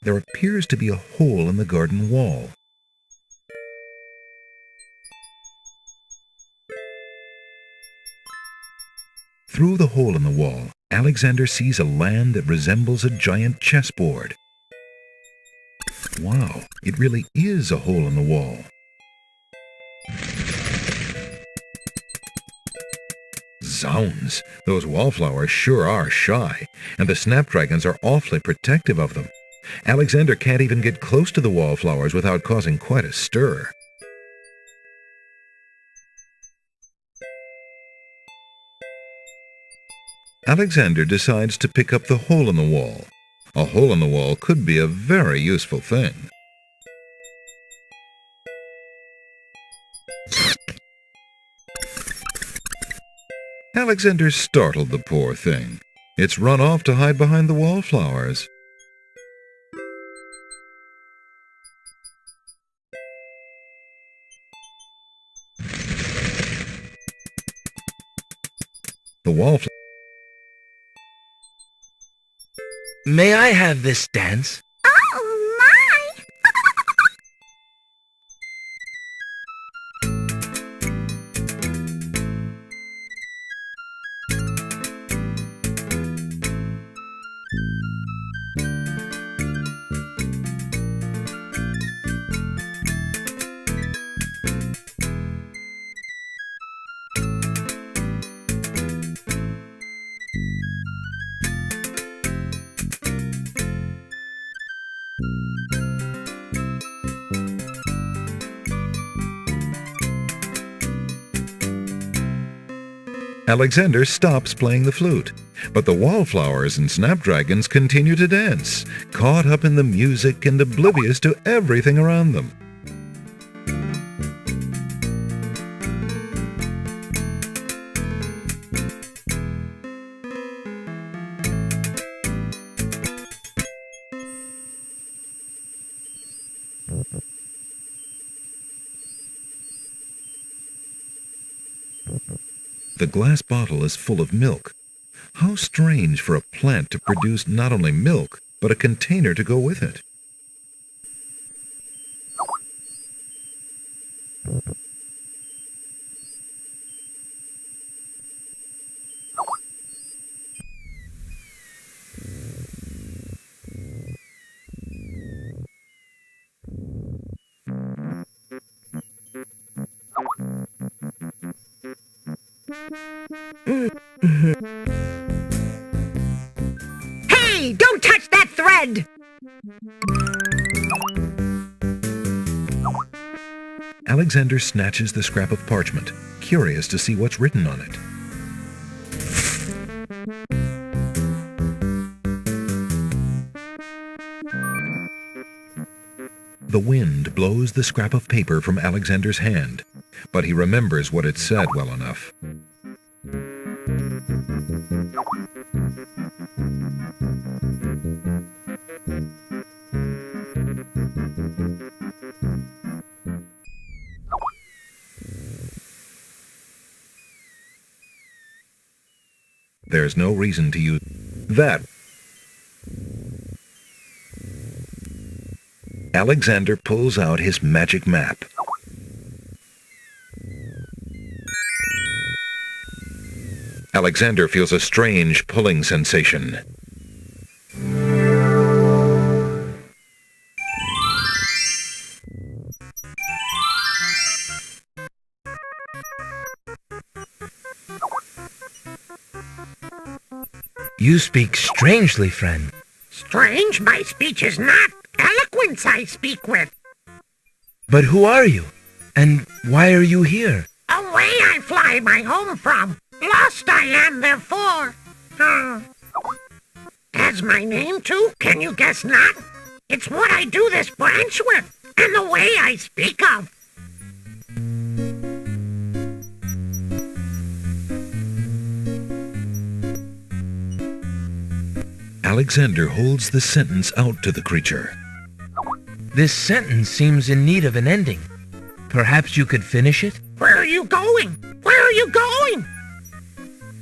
There appears to be a hole in the garden wall. Through the hole in the wall, Alexander sees a land that resembles a giant chessboard. Wow, it really is a hole in the wall. Zounds, those wallflowers sure are shy, and the snapdragons are awfully protective of them. Alexander can't even get close to the wallflowers without causing quite a stir. Alexander decides to pick up the hole in the wall. A hole in the wall could be a very useful thing. Alexander startled the poor thing. It's run off to hide behind the wallflowers. The wallflowers. May I have this dance? Oh, my! Alexander stops playing the flute, but the wallflowers and snapdragons continue to dance, caught up in the music and oblivious to everything around them. The glass bottle is full of milk. How strange for a plant to produce not only milk, but a container to go with it. Hey, don't touch that thread! Alexander snatches the scrap of parchment, curious to see what's written on it. The wind blows the scrap of paper from Alexander's hand, but he remembers what it said well enough. There's no reason to use that. Alexander pulls out his magic map. Alexander feels a strange pulling sensation. You speak strangely, friend. Strange my speech is not. Eloquence I speak with. But who are you? And why are you here? Away I fly my home from. Lost I am therefore. As my name too, can you guess not? It's what I do this branch with, and the way I speak of. Alexander holds the sentence out to the creature. This sentence seems in need of an ending. Perhaps you could finish it? Where are you going? Where are you going?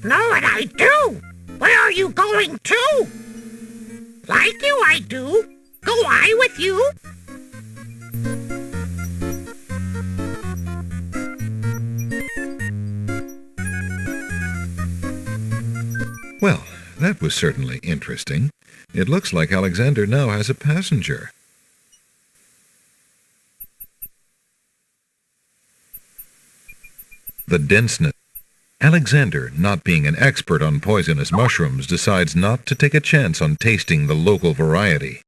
Know what I do? Where are you going to? Like you I do. Go I with you? Well, that was certainly interesting. It looks like Alexander now has a passenger. The denseness. Alexander, not being an expert on poisonous mushrooms, decides not to take a chance on tasting the local variety.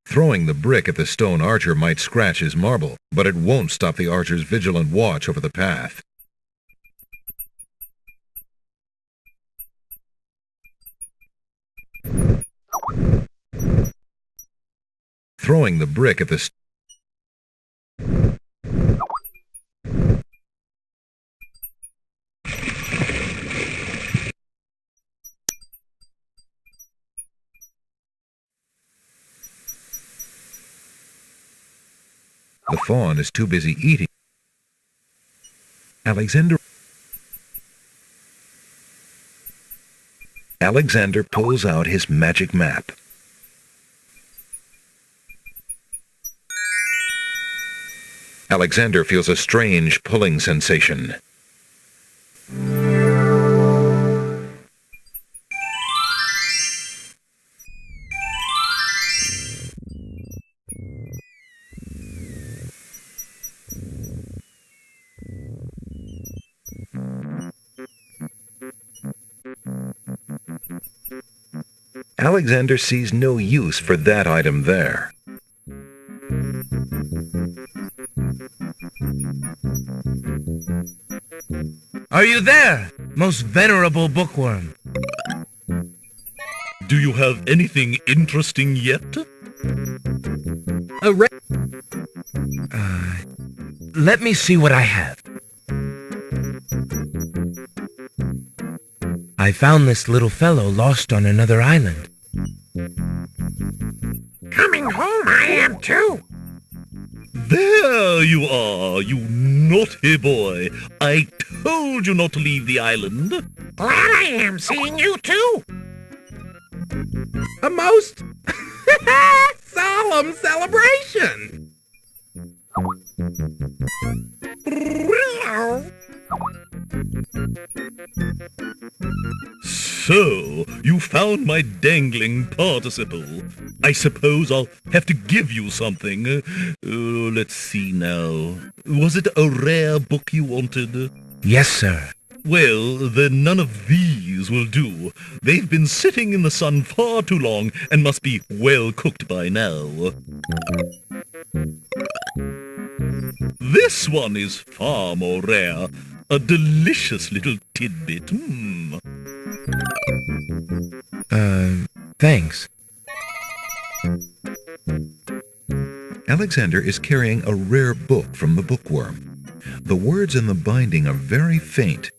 Throwing the brick at the stone archer might scratch his marble, but it won't stop the archer's vigilant watch over the path. Throwing the brick at the The fawn is too busy eating. Alexander pulls out his magic map. Alexander feels a strange pulling sensation. Alexander sees no use for that item there. Are you there, most venerable bookworm? Do you have anything interesting yet? Let me see what I have. I found this little fellow lost on another island. Coming home I am too. There you are, you naughty boy. I told you not to leave the island. Glad I am seeing you too. A most solemn celebration. So, you found my dangling participle. I suppose I'll have to give you something. Let's see now. Was it a rare book you wanted? Yes, sir. Well, then none of these will do. They've been sitting in the sun far too long and must be well cooked by now. This one is far more rare. A delicious little tidbit. Thanks. Alexander is carrying a rare book from the bookworm. The words in the binding are very faint.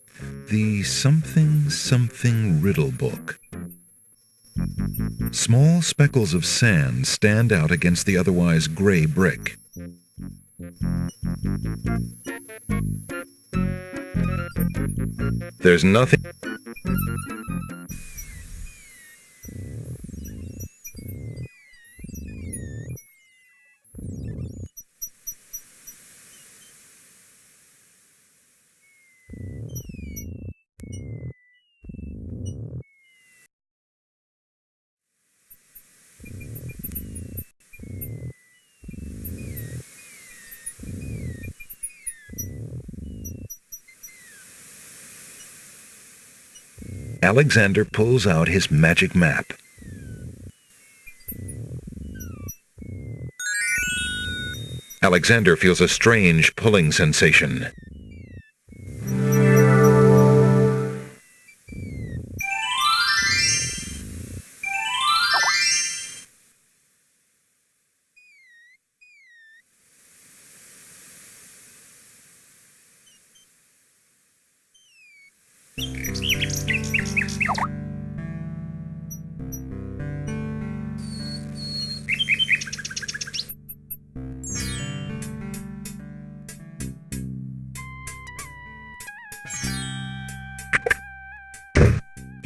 The something riddle book. Small speckles of sand stand out against the otherwise gray brick. There's nothing. Alexander pulls out his magic map. Alexander feels a strange pulling sensation.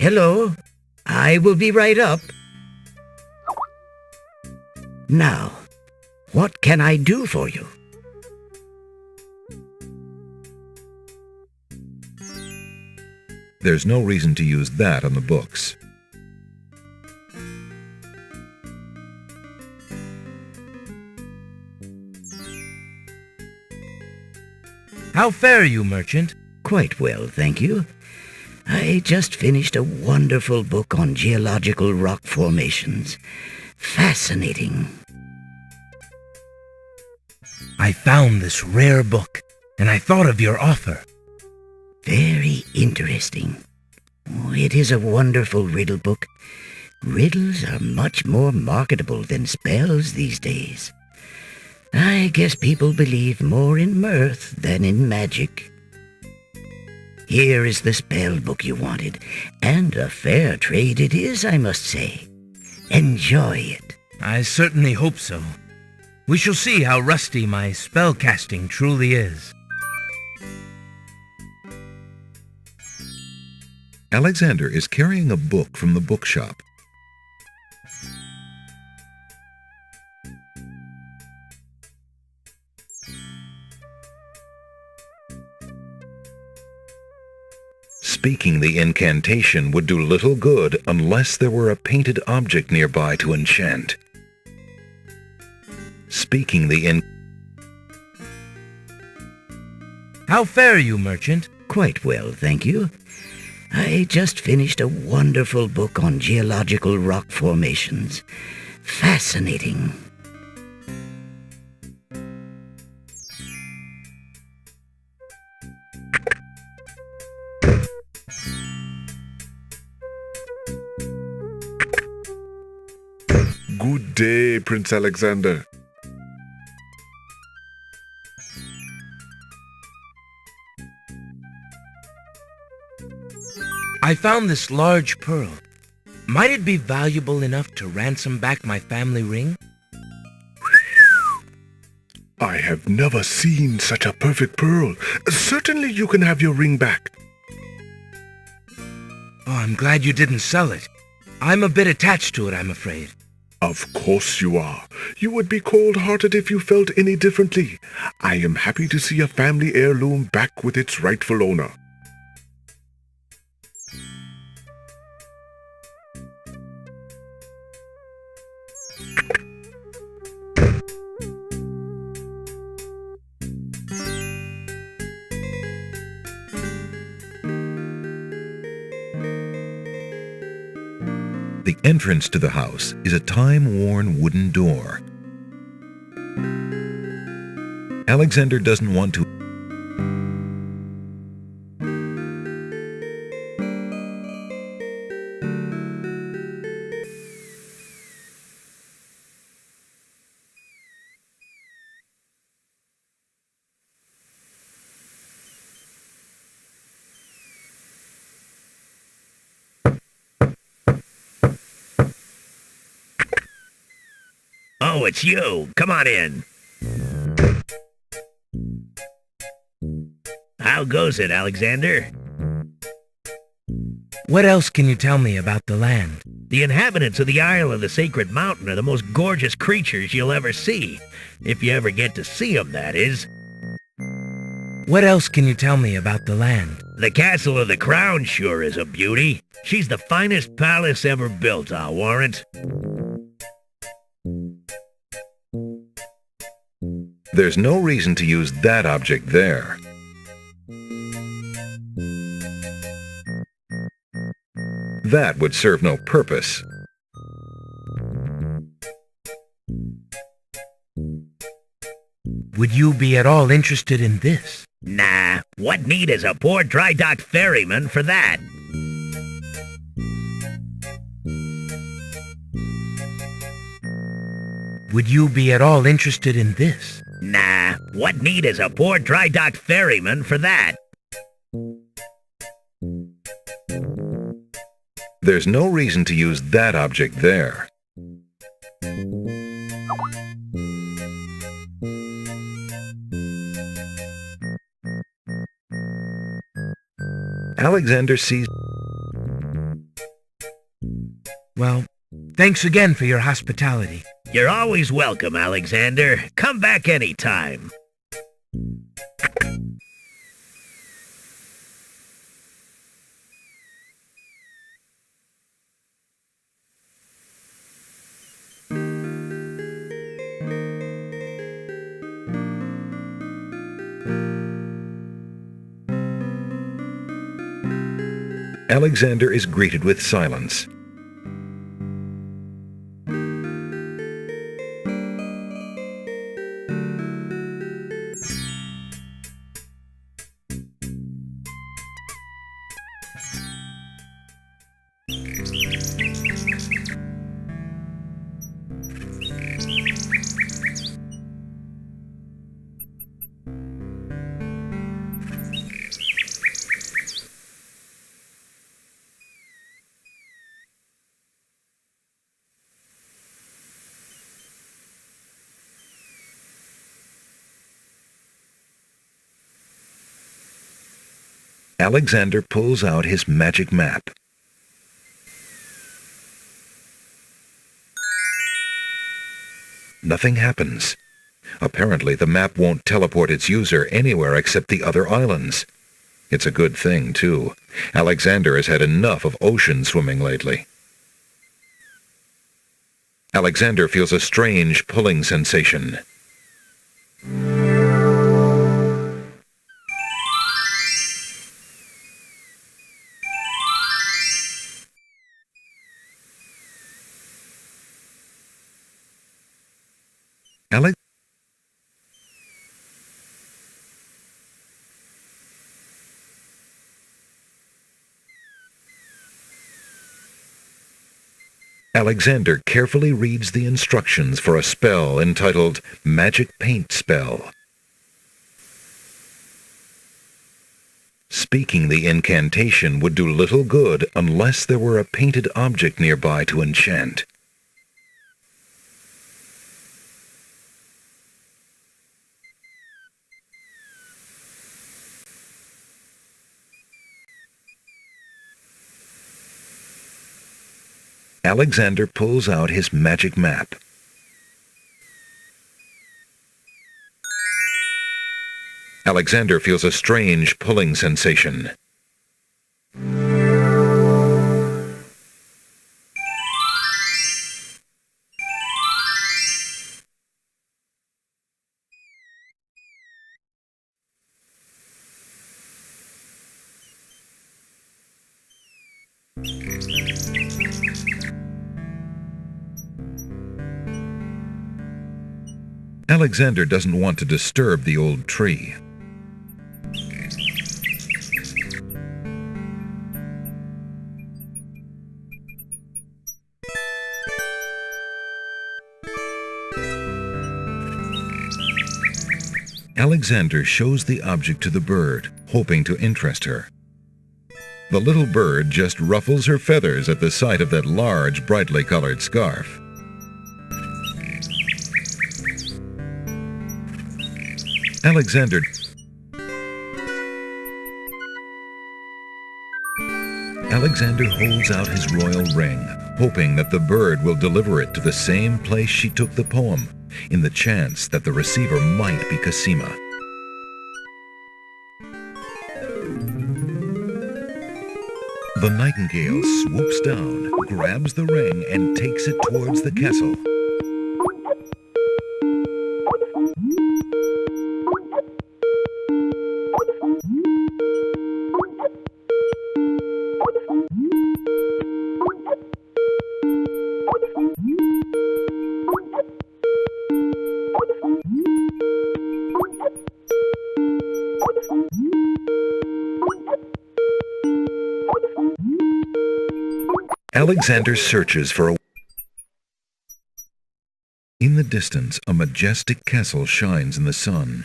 Hello, I will be right up. Now, what can I do for you? There's no reason to use that on the books. How fare you, merchant? Quite well, thank you. I just finished a wonderful book on geological rock formations. Fascinating. I found this rare book, and I thought of your offer. Very interesting. Oh, it is a wonderful riddle book. Riddles are much more marketable than spells these days. I guess people believe more in mirth than in magic. Here is the spell book you wanted, and a fair trade it is, I must say. Enjoy it. I certainly hope so. We shall see how rusty my spellcasting truly is. Alexander is carrying a book from the bookshop. Speaking the incantation would do little good unless there were a painted object nearby to enchant. Speaking the How fare you, merchant? Quite well, thank you. I just finished a wonderful book on geological rock formations. Fascinating. Good day, Prince Alexander. I found this large pearl. Might it be valuable enough to ransom back my family ring? I have never seen such a perfect pearl. Certainly you can have your ring back. Oh, I'm glad you didn't sell it. I'm a bit attached to it, I'm afraid. Of course you are. You would be cold-hearted if you felt any differently. I am happy to see a family heirloom back with its rightful owner. The entrance to the house is a time-worn wooden door. Alexander doesn't want to. Oh, it's you. Come on in. How goes it, Alexander? What else can you tell me about the land? The inhabitants of the Isle of the Sacred Mountain are the most gorgeous creatures you'll ever see. If you ever get to see them, that is. What else can you tell me about the land? The Castle of the Crown sure is a beauty. She's the finest palace ever built, I'll warrant. There's no reason to use that object there. That would serve no purpose. Would you be at all interested in this? Nah, what need is a poor dry-docked ferryman for that? Would you be at all interested in this? Nah, what need is a poor dry-docked ferryman for that? There's no reason to use that object there. Alexander sees. Well, thanks again for your hospitality. You're always welcome, Alexander. Come back anytime. Alexander is greeted with silence. Alexander pulls out his magic map. Nothing happens. Apparently, the map won't teleport its user anywhere except the other islands. It's a good thing, too. Alexander has had enough of ocean swimming lately. Alexander feels a strange pulling sensation. Alexander carefully reads the instructions for a spell entitled Magic Paint Spell. Speaking the incantation would do little good unless there were a painted object nearby to enchant. Alexander pulls out his magic map. Alexander feels a strange pulling sensation. Alexander doesn't want to disturb the old tree. Alexander shows the object to the bird, hoping to interest her. The little bird just ruffles her feathers at the sight of that large, brightly colored scarf. Alexander holds out his royal ring, hoping that the bird will deliver it to the same place she took the poem, in the chance that the receiver might be Cosima. The nightingale swoops down, grabs the ring, and takes it towards the castle. Alexander searches for a... In the distance, a majestic castle shines in the sun.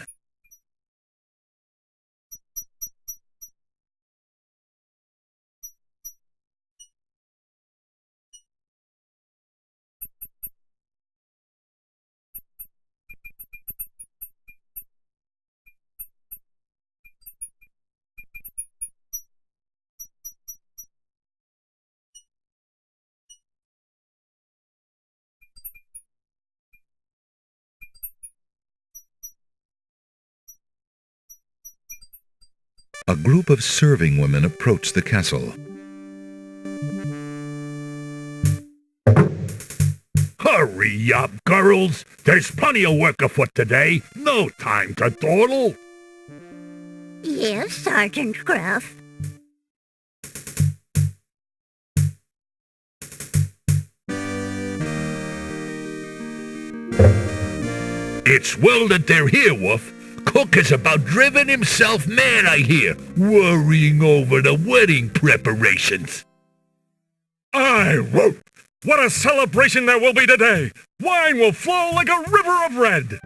a group of serving women approach the castle. Hurry up, girls. There's plenty of work afoot today. No time to dawdle. Yes, Sergeant Gruff. It's well that they're here, Wolf. Cook is about driven himself mad, I hear, worrying over the wedding preparations. I won't. What a celebration there will be today! Wine will flow like a river of red!